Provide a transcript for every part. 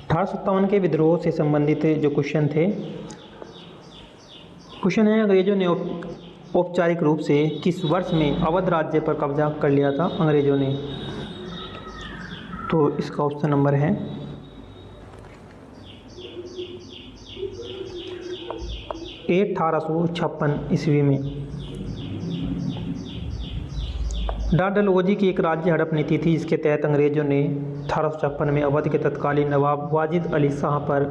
1857 के विद्रोह से संबंधित जो क्वेश्चन थे, क्वेश्चन है अंग्रेजों ने औपचारिक रूप से किस वर्ष में अवध राज्य पर कब्जा कर लिया था अंग्रेजों ने? तो इसका ऑप्शन नंबर है 1856 ईस्वी में। डलहौजी की एक राज्य हड़प नीति थी, जिसके तहत अंग्रेजों ने 1856 में अवध के तत्कालीन नवाब वाजिद अली शाह पर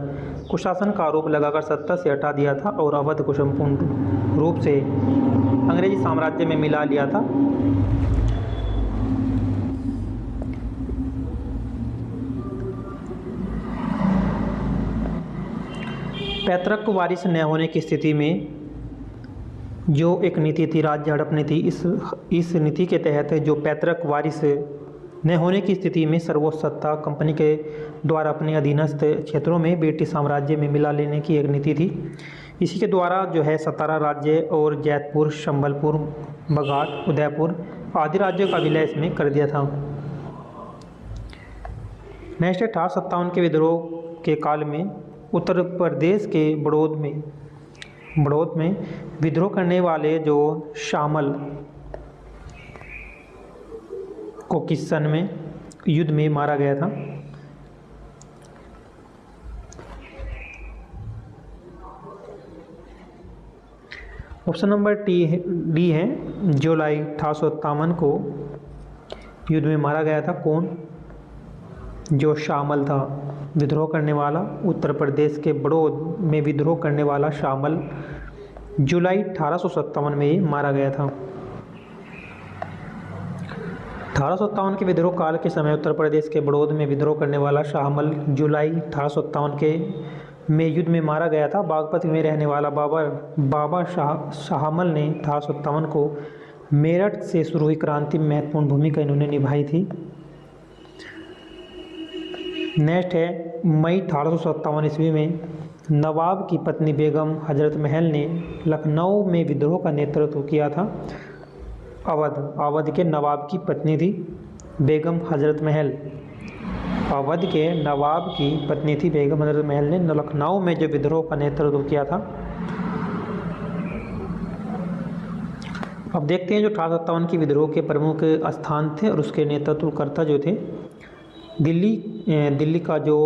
कुशासन का आरोप लगाकर सत्ता से हटा दिया था और अवध को संपूर्ण रूप से अंग्रेजी साम्राज्य में मिला लिया था। पैतृक वारिस न होने की स्थिति में जो एक नीति थी, राज्य हड़प नीति, इस नीति के तहत जो पैतृक वारिस न होने की स्थिति में सर्वोच्च सत्ता कंपनी के द्वारा अपने अधीनस्थ क्षेत्रों में ब्रिटिश साम्राज्य में मिला लेने की एक नीति थी। इसी के द्वारा जो है 17 राज्य और जैतपुर, संबलपुर, बघाट, उदयपुर आदि राज्यों का विलय इसमें कर दिया था। नेक्स्ट है 1857 के विद्रोह के काल में उत्तर प्रदेश के बड़ौद में विद्रोह करने वाले जो शामल को किस सन में युद्ध में मारा गया था? ऑप्शन नंबर डी है, जुलाई 1857 को युद्ध में मारा गया था। कौन? जो शामल था विद्रोह करने वाला, उत्तर प्रदेश के बड़ौद में विद्रोह करने वाला शामल जुलाई 1857 में मारा गया था। 1857 के विद्रोह काल के समय उत्तर प्रदेश के बड़ौद में विद्रोह करने वाला शामल जुलाई 1857 के में युद्ध में मारा गया था। बागपत में रहने वाला बाबा शाहमल ने 1857 को मेरठ से शुरू हुई क्रांति में महत्वपूर्ण भूमिका इन्होंने निभाई थी। नेक्स्ट है, मई 1857 ईस्वी में नवाब की पत्नी बेगम हजरत महल ने लखनऊ में विद्रोह का नेतृत्व किया था। अवध के नवाब की पत्नी थी बेगम हजरत महल। अवध के नवाब की पत्नी थी बेगम हजरत महल ने लखनऊ में जो विद्रोह का नेतृत्व किया था। अब देखते हैं जो 1857 की विद्रोह के प्रमुख स्थान थे और उसके नेतृत्वकर्ता जो थे। दिल्ली का जो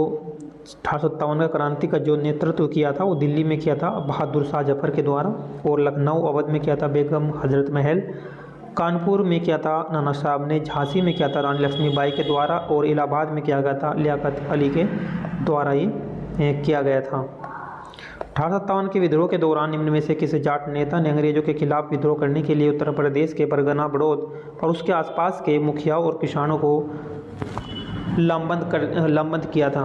1857 का क्रांति का जो नेतृत्व किया था वो दिल्ली में किया था बहादुर शाह जफर के द्वारा, और लखनऊ अवध में किया था बेगम हजरत महल। कानपुर में किया था नाना साहब ने, झांसी में किया था रानी लक्ष्मीबाई के द्वारा, और इलाहाबाद में किया गया था लियाकत अली के द्वारा ये किया गया था। 1857 के विद्रोह के दौरान निम्न में से किसी जाट नेता ने अंग्रेजों के खिलाफ विद्रोह करने के लिए उत्तर प्रदेश के परगना बड़ौद और उसके आसपास के मुखियाओं और किसानों को लामबंद किया था?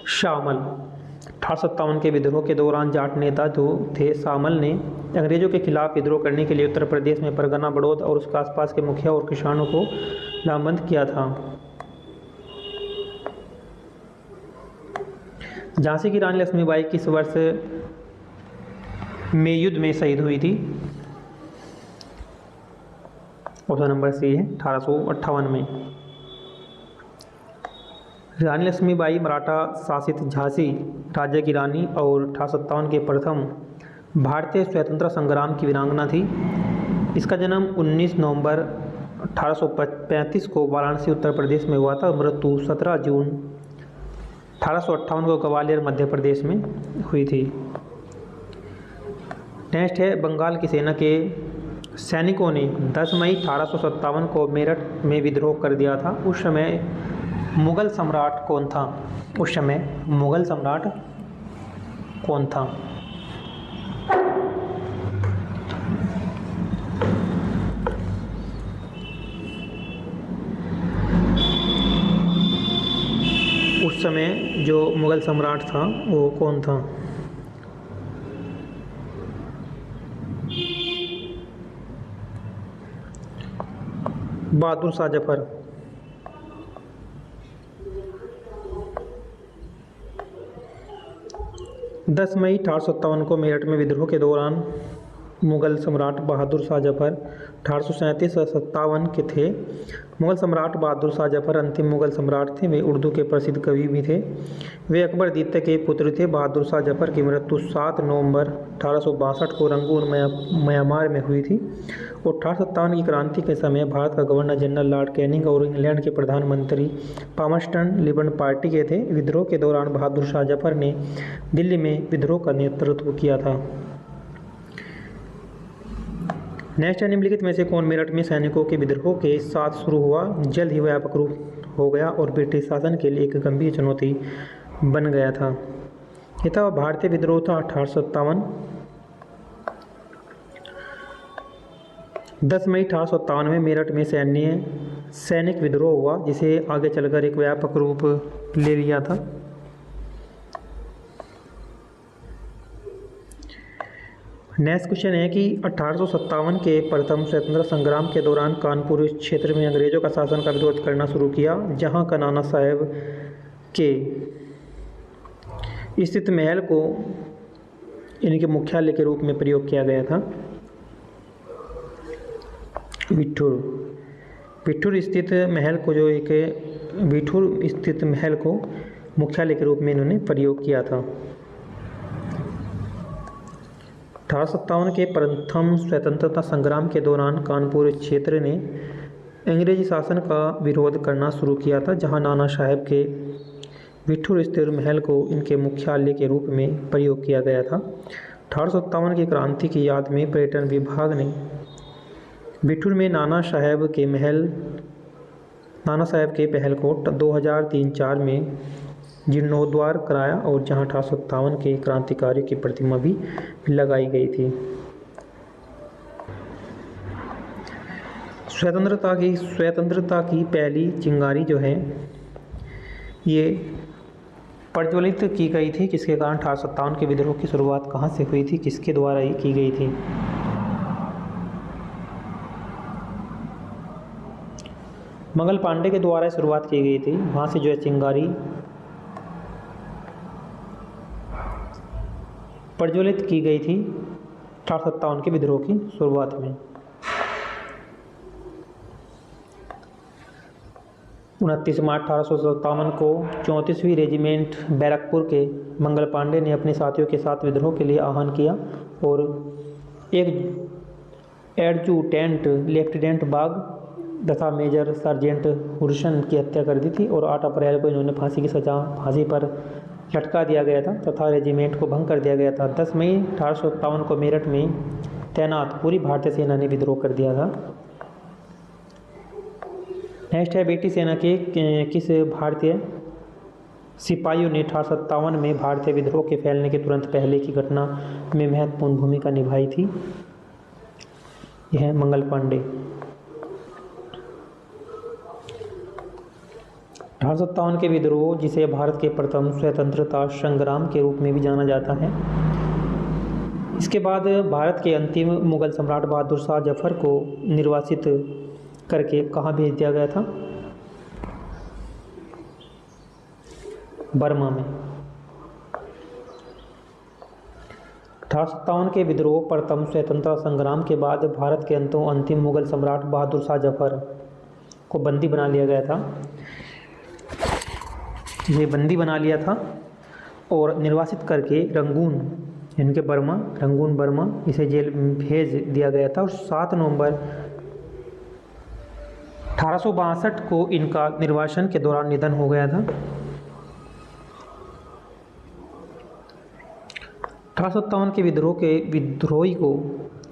शामल। 1857 के विद्रोह के दौरान जाट नेता जो थे शामल ने अंग्रेजों के खिलाफ विद्रोह करने के लिए उत्तर प्रदेश में परगना बड़ौद और उसके आसपास के मुखिया और किसानों को लामबंद किया था। झांसी की रानी लक्ष्मीबाई किस वर्ष में युद्ध में शहीद हुई थी? ऑप्शन नंबर सी है 1858 में। रानी लक्ष्मीबाई मराठा शासित झांसी राज्य की रानी और 1857 के प्रथम भारतीय स्वतंत्रता संग्राम की वीरांगना थी। इसका जन्म 19 नवंबर 1835 को वाराणसी उत्तर प्रदेश में हुआ था। मृत्यु 17 जून 1858 को ग्वालियर मध्य प्रदेश में हुई थी। नेक्स्ट है, बंगाल की सेना के सैनिकों ने 10 मई 1857 को मेरठ में विद्रोह कर दिया था। उस समय मुगल सम्राट कौन था? उस समय मुगल सम्राट कौन था? उस समय जो मुगल सम्राट था वो कौन था? बहादुर शाह जफर। दस मई 1857 को मेरठ में विद्रोह के दौरान मुग़ल सम्राट बहादुर शाह जफ़र 1837 से 57 के थे। मुग़ल सम्राट बहादुर शाह जफ़र अंतिम मुग़ल सम्राट थे। वे उर्दू के प्रसिद्ध कवि भी थे। वे अकबर द्वितीय के पुत्र थे। बहादुर शाह जफ़र की मृत्यु 7 नवंबर 1862 को रंगून म्यांमार में हुई थी। और 1857 की क्रांति के समय भारत का गवर्नर जनरल लॉर्ड कैनिंग और इंग्लैंड के प्रधानमंत्री पामर्स्टन लिबरल पार्टी के थे। विद्रोह के दौरान बहादुर शाह जफ़र ने दिल्ली में विद्रोह का नेतृत्व किया था। नेक्स्ट है, निम्नलिखित में से कौन मेरठ में सैनिकों के विद्रोह के साथ शुरू हुआ, जल्द ही व्यापक रूप हो गया और ब्रिटिश शासन के लिए एक गंभीर चुनौती बन गया था। यह था भारतीय विद्रोह था 1857। 10 मई 1857 में मेरठ में सैनिक विद्रोह हुआ, जिसे आगे चलकर एक व्यापक रूप ले लिया था। नेक्स्ट क्वेश्चन है कि 1857 के प्रथम स्वतंत्रता संग्राम के दौरान कानपुर क्षेत्र में अंग्रेजों का शासन का विरोध करना शुरू किया, जहां का नाना साहेब के स्थित महल को इनके मुख्यालय के रूप में प्रयोग किया गया था। बिठूर स्थित महल को मुख्यालय के रूप में इन्होंने प्रयोग किया था। 1857 के प्रथम स्वतंत्रता संग्राम के दौरान कानपुर क्षेत्र ने अंग्रेजी शासन का विरोध करना शुरू किया था, जहां नाना साहेब के बिठूर स्थित महल को इनके मुख्यालय के रूप में प्रयोग किया गया था। 1857 की क्रांति की याद में पर्यटन विभाग ने बिठूर में नाना साहेब के महल को 2003-04 में जीर्णोद्धार कराया और जहां 1857 के क्रांतिकारियों की प्रतिमा भी लगाई गई थी। स्वतंत्रता की पहली चिंगारी जो है ये प्रज्वलित की गई थी, किसके कारण 1857 के विद्रोह की शुरुआत कहाँ से हुई थी, किसके द्वारा ये की गई थी। मंगल पांडे के द्वारा शुरुआत की गई थी। वहाँ से जो है चिंगारी प्रज्वलित की गई थी 1857 के विद्रोह की शुरुआत में। 29 मार्च 1857 को 34वीं रेजिमेंट बैरकपुर के मंगल पांडे ने अपने साथियों के साथ विद्रोह के लिए आह्वान किया और एक एडजुटेंट लेफ्टिनेंट बाग तथा मेजर सार्जेंट हुरसन की हत्या कर दी थी और 8 अप्रैल को इन्होंने फांसी पर लटका दिया गया था तथा रेजिमेंट को भंग कर दिया गया था। 10 मई 1857 को मेरठ में तैनात पूरी भारतीय सेना ने विद्रोह कर दिया था। नेक्स्ट है, बेटी सेना के किस भारतीय सिपाहियों ने 1857 में भारतीय विद्रोह के फैलने के तुरंत पहले की घटना में महत्वपूर्ण भूमिका निभाई थी। यह है मंगल पांडे। 1857 के विद्रोह, जिसे भारत के प्रथम स्वतंत्रता संग्राम के रूप में भी जाना जाता है। इसके बाद भारत के अंतिम मुगल सम्राट बहादुर शाह जफर को निर्वासित करके कहाँ भेज दिया गया था? बर्मा में। 1857 के विद्रोह प्रथम स्वतंत्रता संग्राम के बाद भारत के अंतिम मुगल सम्राट बहादुर शाह जफर को बंदी बना लिया गया था। ये बंदी बना लिया था और निर्वासित करके रंगून बर्मा इसे जेल में भेज दिया गया था और 7 नवंबर 1862 को इनका निर्वासन के दौरान निधन हो गया था। 1857 के विद्रोही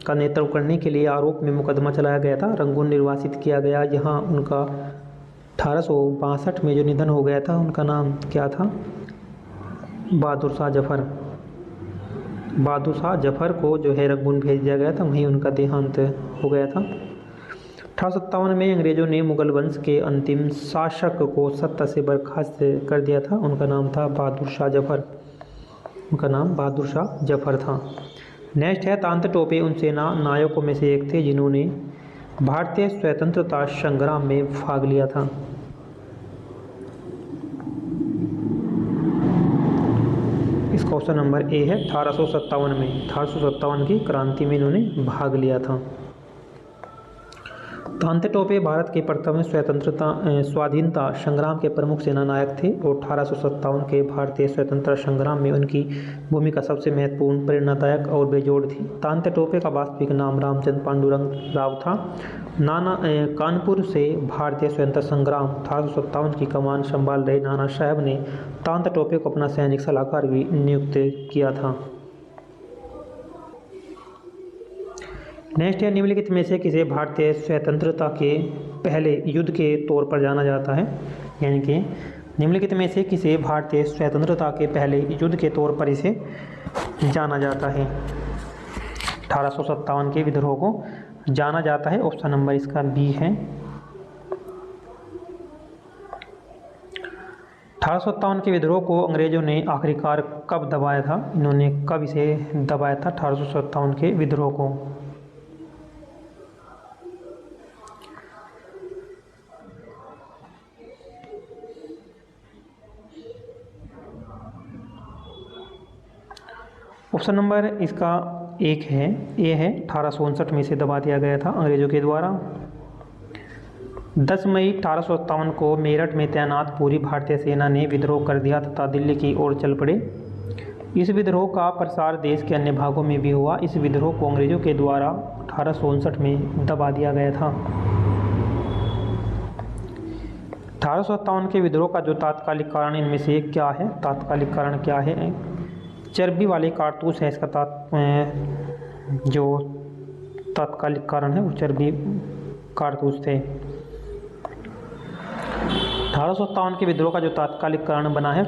का नेतृत्व करने के लिए आरोप में मुकदमा चलाया गया था। रंगून निर्वासित किया गया, जहां उनका 1862 में जो निधन हो गया था, उनका नाम क्या था? बहादुर शाह जफर को जो है रंगून भेज दिया गया था, वहीं उनका देहांत हो गया था। 1857 में अंग्रेजों ने मुगल वंश के अंतिम शासक को सत्ता से बर्खास्त कर दिया था। उनका नाम बहादुर शाह जफर था। नेक्स्ट है, तांत टोपे उन सेना नायकों में से एक थे जिन्होंने भारतीय स्वतंत्रता संग्राम में भाग लिया था। इसका ऑप्शन नंबर ए है 1857 में। 1857 की क्रांति में इन्होंने भाग लिया था। तांते टोपे भारत के प्रथम स्वाधीनता संग्राम के प्रमुख सेना नायक थे और 1857 के भारतीय स्वतंत्रता संग्राम में उनकी भूमिका सबसे महत्वपूर्ण, प्रेरणादायक और बेजोड़ थी। तांते टोपे का वास्तविक नाम रामचंद्र पांडुरंग राव था। कानपुर से भारतीय स्वतंत्रता संग्राम 1857 की कमान संभाल रहे नाना साहब ने तांते टोपे को अपना सैनिक सलाहकार भी नियुक्त किया था। नेक्स्ट है, निम्नलिखित में से किसे भारतीय स्वतंत्रता के पहले युद्ध के तौर पर जाना जाता है। यानी कि निम्नलिखित में से किसे भारतीय स्वतंत्रता के पहले युद्ध के तौर पर इसे जाना जाता है। 1857 के विद्रोह को जाना जाता है। ऑप्शन नंबर इसका बी है। 1857 के विद्रोह को अंग्रेजों ने आखिरकार कब दबाया था? इन्होंने कब इसे दबाया था 1857 के विद्रोह को? ऑप्शन नंबर इसका एक है, ए है। 1859 में इसे दबा दिया गया था अंग्रेजों के द्वारा। 10 मई 1857 को मेरठ में तैनात पूरी भारतीय सेना ने विद्रोह कर दिया तथा दिल्ली की ओर चल पड़े। इस विद्रोह का प्रसार देश के अन्य भागों में भी हुआ। इस विद्रोह को अंग्रेजों के द्वारा 1859 में दबा दिया गया था। 1857 के विद्रोह का जो तात्कालिक कारण इनमें से क्या है? तात्कालिक कारण क्या है? चर्बी वाले कारतूस है इसका जो तात्कालिक कारण है वो चर्बी कारतूस थे। 1857 के विद्रोह का जो तात्कालिक कारण बना है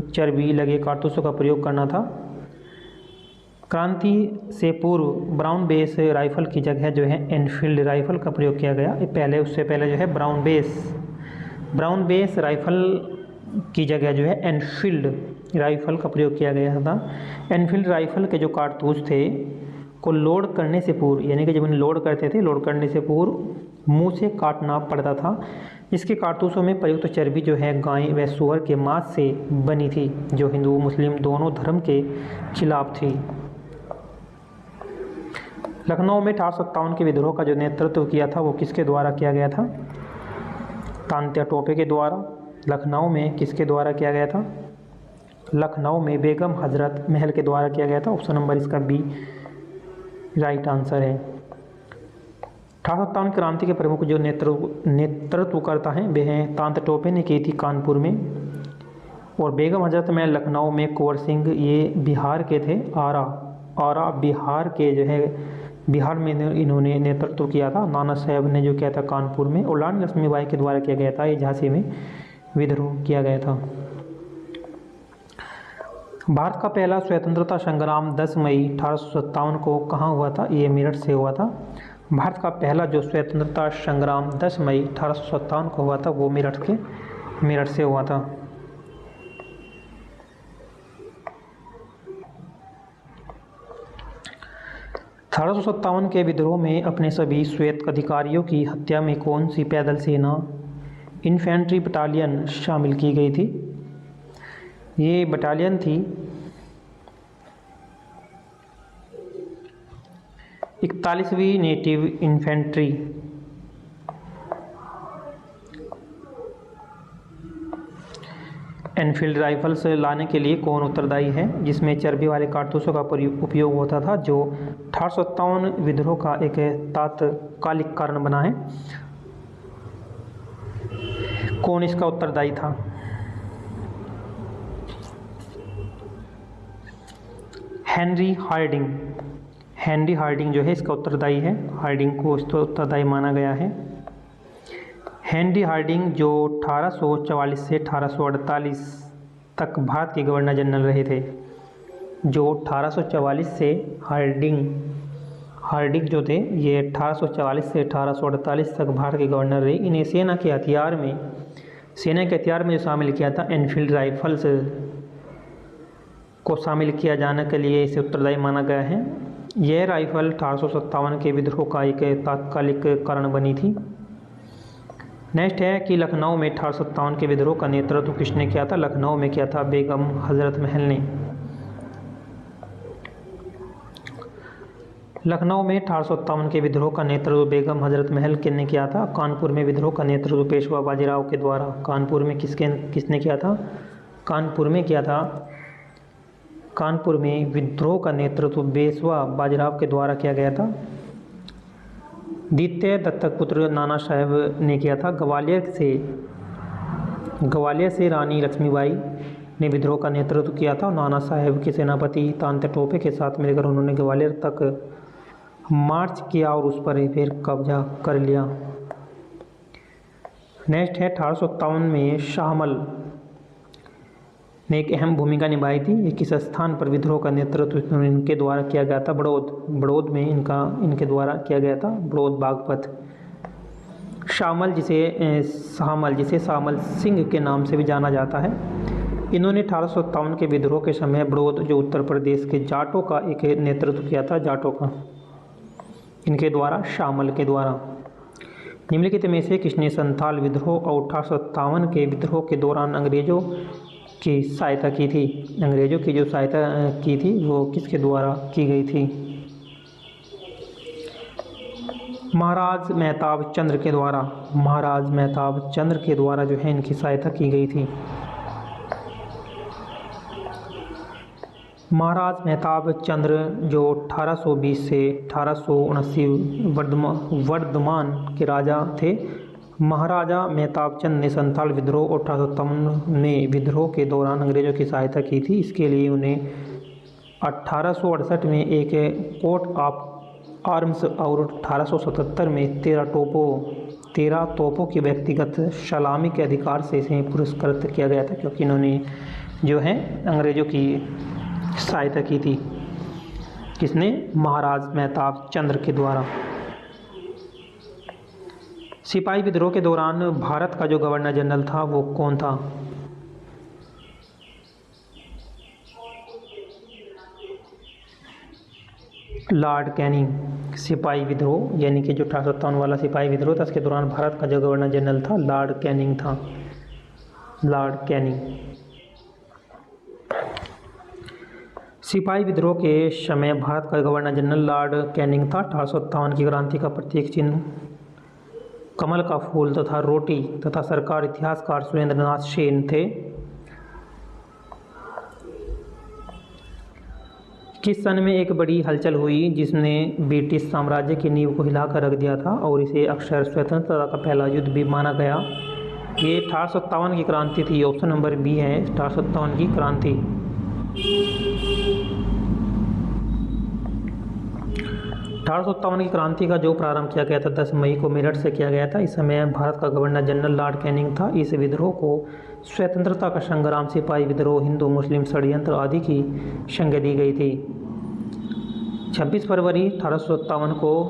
चर्बी लगे कारतूसों का प्रयोग करना था। क्रांति से पूर्व ब्राउन बेस राइफल की जगह जो है एनफील्ड राइफल का प्रयोग किया गया। उससे पहले जो है ब्राउन बेस राइफल की जगह जो है एनफील्ड राइफल का प्रयोग किया गया था। एनफील्ड राइफल के जो कारतूस थे को लोड करने से पूर्व, यानी कि जब इन्हें लोड करते थे, लोड करने से पूर्व मुंह से काटना पड़ता था। इसके कारतूसों में प्रयुक्त चर्बी जो है गाय व सूअर के मांस से बनी थी, जो हिंदू मुस्लिम दोनों धर्म के खिलाफ थी। लखनऊ में 1857 के विद्रोह का जो नेतृत्व किया था वो किसके द्वारा किया गया था? तांत्या टोपे के द्वारा। लखनऊ में किसके द्वारा किया गया था? लखनऊ में बेगम हजरत महल के द्वारा किया गया था। ऑप्शन नंबर इसका बी राइट आंसर है। 1857 क्रांति के प्रमुख जो नेतृत्व करता है वे हैं तांत्या टोपे ने की थी कानपुर में, और बेगम हजरत महल लखनऊ में कुंवर सिंह ये बिहार के थे। आरा बिहार के जो है बिहार में इन्होंने नेतृत्व किया था। नाना साहब ने जो किया था कानपुर में, और रानी लक्ष्मीबाई के द्वारा किया गया था। ये झांसी में विद्रोह किया गया था। भारत का पहला स्वतंत्रता संग्राम 10 मई 1857 को कहाँ हुआ था? ये मेरठ से हुआ था। भारत का पहला जो स्वतंत्रता संग्राम 10 मई 1857 को हुआ था वो मेरठ से हुआ था। अठारह के विद्रोह में अपने सभी श्वेत अधिकारियों की हत्या में कौन सी पैदल सेना इन्फेंट्री बटालियन शामिल की गई थी? ये बटालियन थी 41वीं नेटिव इन्फेंट्री। एनफील्ड राइफल्स लाने के लिए कौन उत्तरदायी है? जिसमें चर्बी वाले कारतूसों का उपयोग होता था, जो 1857 विद्रोह का एक तात्कालिक कारण बना है। कौन इसका उत्तरदायी था? हेनरी हार्डिंग जो है इसका उत्तरदायी है। हार्डिंग को इसका उत्तरदायी माना गया है। हेनरी हार्डिंग जो 1844 से 1848 तक भारत के गवर्नर जनरल रहे थे। जो 1844 से हार्डिंग जो थे ये 1844 से 1848 तक भारत के गवर्नर रहे। इन्हें सेना के हथियार में जो शामिल किया था एनफील्ड राइफल्स को शामिल किया जाने के लिए इसे उत्तरदायी माना गया है। यह राइफल 1857 के विद्रोह का एक तात्कालिक कारण बनी थी। नेक्स्ट है कि लखनऊ में 1857 के विद्रोह का नेतृत्व किसने किया था? लखनऊ में किया था बेगम हजरत महल ने। लखनऊ में 1857 के विद्रोह का नेतृत्व बेगम हजरत महल ने किया था। कानपुर में विद्रोह का नेतृत्व पेशवा बाजीराव के द्वारा। कानपुर में किसने किया था? कानपुर में विद्रोह का नेतृत्व पेशवा बाजीराव के द्वारा किया गया था। द्वितीय दत्तक पुत्र नाना साहेब ने किया था। ग्वालियर से रानी लक्ष्मीबाई ने विद्रोह का नेतृत्व किया था। नाना साहेब के सेनापति तांत्या टोपे के साथ मिलकर उन्होंने ग्वालियर तक मार्च किया और उस पर फिर कब्जा कर लिया। नेक्स्ट है 1857 में शाहमल ने एक अहम भूमिका निभाई थी। किस स्थान पर विद्रोह का नेतृत्व इनके द्वारा किया गया था? बड़ौद में इनके द्वारा किया गया था। बड़ौद बागपत। शामल जिसे शामल सिंह के नाम से भी जाना जाता है। इन्होंने 1857 के विद्रोह के समय बड़ौद जो उत्तर प्रदेश के जाटों का एक नेतृत्व किया था। जाटों का इनके द्वारा, शामल के द्वारा। निम्नलिखित में से किसने संथाल विद्रोह और 1857 के विद्रोह के दौरान अंग्रेजों की सहायता की थी? अंग्रेजों की जो सहायता की थी वो किसके द्वारा की गई थी? महाराज मेहताब चंद्र के द्वारा। महाराज मेहताब चंद्र के द्वारा जो है इनकी सहायता की गई थी। महाराज मेहताब चंद्र जो 1820 से 1879 वर्धमान के राजा थे। महाराजा मेहताब चंद ने संथाल विद्रोह और 1857 में विद्रोह के दौरान अंग्रेजों की सहायता की थी। इसके लिए उन्हें 1868 में एक कोट ऑफ आर्म्स और 1877 में 13 तोपों की व्यक्तिगत सलामी के अधिकार से इसे पुरस्कृत किया गया था, क्योंकि इन्होंने जो है अंग्रेजों की सहायता की थी। किसने? महाराज मेहताब चंद्र के द्वारा। सिपाही विद्रोह के दौरान भारत का जो गवर्नर जनरल था वो कौन था? Lord Canning. सिपाही विद्रोह यानी कि जो 1857 वाला सिपाही विद्रोह था, उसके दौरान भारत का जो गवर्नर जनरल था लॉर्ड कैनिंग था। Lord Canning. सिपाही विद्रोह के समय भारत का गवर्नर जनरल लॉर्ड कैनिंग था। 1857 की क्रांति का प्रतीक चिन्ह कमल का फूल तथा रोटी तथा सरकार इतिहासकार सुरेंद्र नाथ सेन थे। किस सन में एक बड़ी हलचल हुई जिसने ब्रिटिश साम्राज्य की नींव को हिलाकर रख दिया था और इसे अक्सर स्वतंत्रता का पहला युद्ध भी माना गया? ये 1857 की क्रांति थी। ऑप्शन नंबर बी है 1857 की क्रांति। 1857 की क्रांति का जो प्रारंभ किया गया था 10 मई को मेरठ से किया गया था। इस समय भारत का गवर्नर जनरल लॉर्ड कैनिंग था। इस विद्रोह को स्वतंत्रता का संग्राम, सिपाही विद्रोह, हिंदू मुस्लिम षड्यंत्र आदि की संज्ञा दी गई थी। 26 फरवरी 1857 को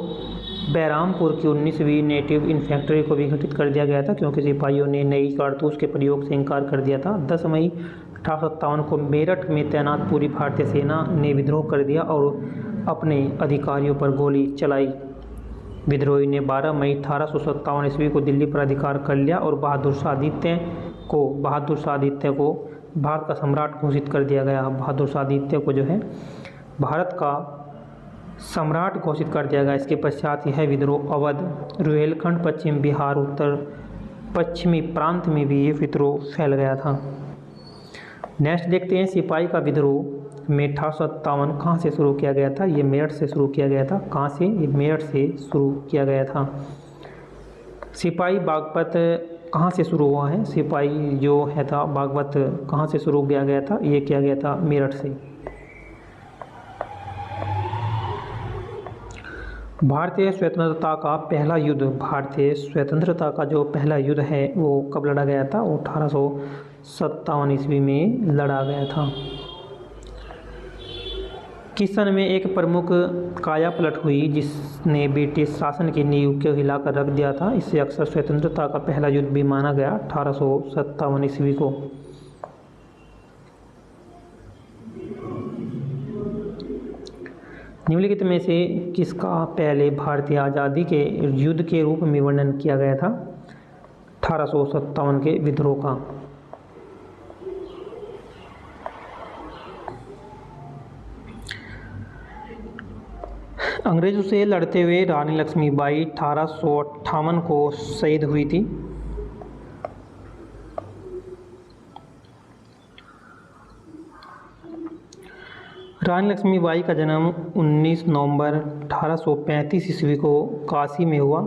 बहरामपुर की 19वीं नेटिव इन्फेंट्री को विघटित कर दिया गया था, क्योंकि सिपाहियों ने नई कारतूस के प्रयोग से इनकार कर दिया था। 10 मई 1857 को मेरठ में तैनात पूरी भारतीय सेना ने विद्रोह कर दिया और अपने अधिकारियों पर गोली चलाई। विद्रोही ने 12 मई 1857 ईस्वी को दिल्ली पर अधिकार कर लिया और बहादुर शाह आदित्य को भारत का सम्राट घोषित कर दिया गया। बहादुर शाह आदित्य को जो है भारत का सम्राट घोषित कर दिया गया। इसके पश्चात यह विद्रोह अवध, रुहेलखंड, पश्चिम बिहार, उत्तर पश्चिमी प्रांत में भी ये विद्रोह फैल गया था। नेक्स्ट देखते हैं सिपाही का विद्रोह में 1857 कहाँ से शुरू किया गया था? ये मेरठ से शुरू किया गया था। कहाँ से? ये मेरठ से शुरू किया गया था। सिपाही बागपत कहाँ से शुरू हुआ है? सिपाही जो है था बागपत कहाँ से शुरू किया गया था? ये किया गया था मेरठ से। भारतीय स्वतंत्रता का पहला युद्ध, भारतीय स्वतंत्रता का जो पहला युद्ध है वो कब लड़ा गया था? वो 1857 ईस्वी में लड़ा गया था। किस सन में एक प्रमुख काया पलट हुई जिसने ब्रिटिश शासन की नींव को हिलाकर रख दिया था? इसे अक्सर स्वतंत्रता का पहला युद्ध भी माना गया। 1857 ईस्वी को। निम्नलिखित में से किसका पहले भारतीय आज़ादी के युद्ध के रूप में वर्णन किया गया था? 1857 के विद्रोह का। अंग्रेजों से लड़ते हुए रानी लक्ष्मीबाई 1858 को शहीद हुई थी। रानी लक्ष्मीबाई का जन्म 19 नवंबर 1835 ईस्वी को काशी में हुआ।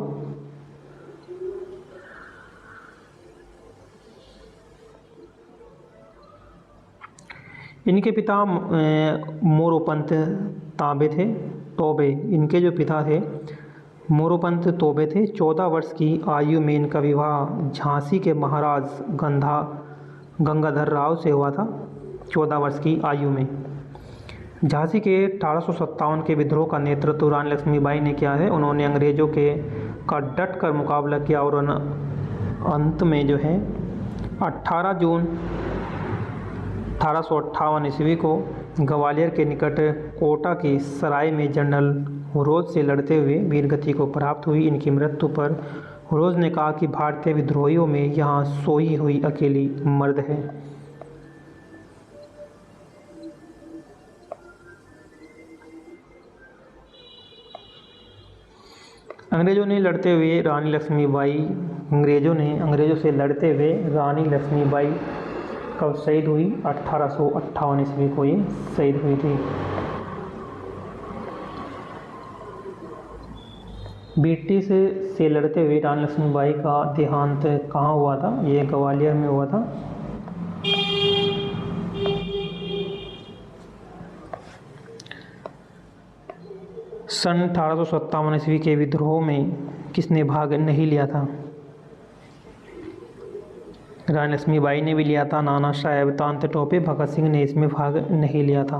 इनके पिता मोरोपंत तोबे इनके जो पिता थे मोरोपंत तोबे थे। 14 वर्ष की आयु में इनका विवाह झांसी के महाराज गंगाधर राव से हुआ था। 14 वर्ष की आयु में। झांसी के 1857 के विद्रोह का नेतृत्व रानी लक्ष्मीबाई ने किया है। उन्होंने अंग्रेजों का डट कर मुकाबला किया और अंत में जो है 18 जून 1858 ईस्वी को ग्वालियर के निकट कोटा की सराय में जनरल रोज से लड़ते हुए वीरगति को प्राप्त हुई। इनकी मृत्यु पर रोज ने कहा कि भारतीय विद्रोहियों में यहाँ सोई हुई अकेली मर्द है। अंग्रेजों से लड़ते हुए रानी लक्ष्मीबाई कब शहीद हुई? 1858 ईस्वी को ये शहीद हुई थी। ब्रिटिश से लड़ते हुए रानी लक्ष्मीबाई का देहांत कहाँ हुआ था? ये ग्वालियर में हुआ था। सन 1857 ईस्वी के विद्रोह में किसने भाग नहीं लिया था? रानी लक्ष्मीबाई ने भी लिया था। नाना साहेब, तांत्या टोपे, भगत सिंह ने इसमें भाग नहीं लिया था।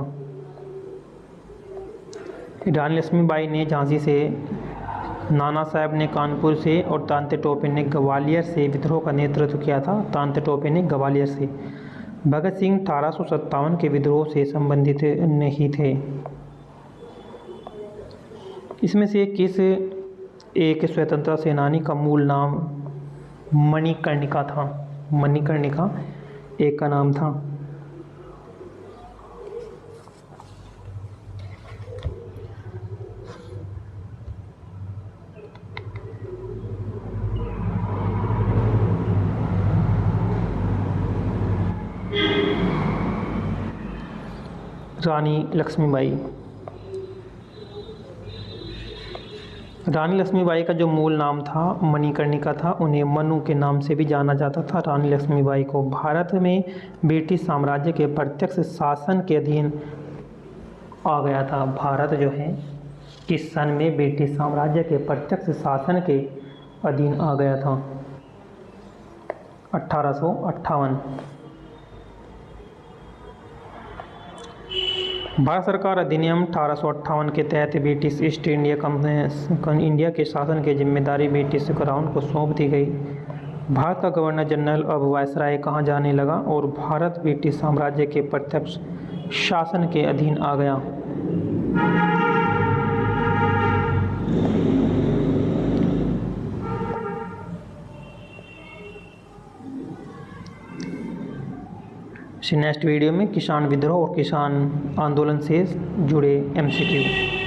रानी लक्ष्मीबाई ने झांसी से, नाना साहेब ने कानपुर से और तांत्या टोपे ने ग्वालियर से विद्रोह का नेतृत्व किया था। तांत्या टोपे ने ग्वालियर से। भगत सिंह 1857 के विद्रोह से संबंधित नहीं थे। इसमें से किस एक स्वतंत्रता सेनानी का मूल नाम मणिकर्णिका था? मणिकर्णिका एक का नाम था। रानी लक्ष्मीबाई का जो मूल नाम था मणिकर्णिका था। उन्हें मनु के नाम से भी जाना जाता था। रानी लक्ष्मीबाई को भारत में ब्रिटिश साम्राज्य के प्रत्यक्ष शासन के अधीन आ गया था। भारत जो है किस सन में ब्रिटिश साम्राज्य के प्रत्यक्ष शासन के अधीन आ गया था? 1858। भारत सरकार अधिनियम 1858 के तहत British east India company India के शासन की जिम्मेदारी ब्रिटिश क्राउन को सौंप दी गई। भारत का गवर्नर जनरल अब वायसराय कहाँ जाने लगा और भारत ब्रिटिश साम्राज्य के प्रत्यक्ष शासन के अधीन आ गया। नेक्स्ट वीडियो में किसान विद्रोह और किसान आंदोलन से जुड़े MCQ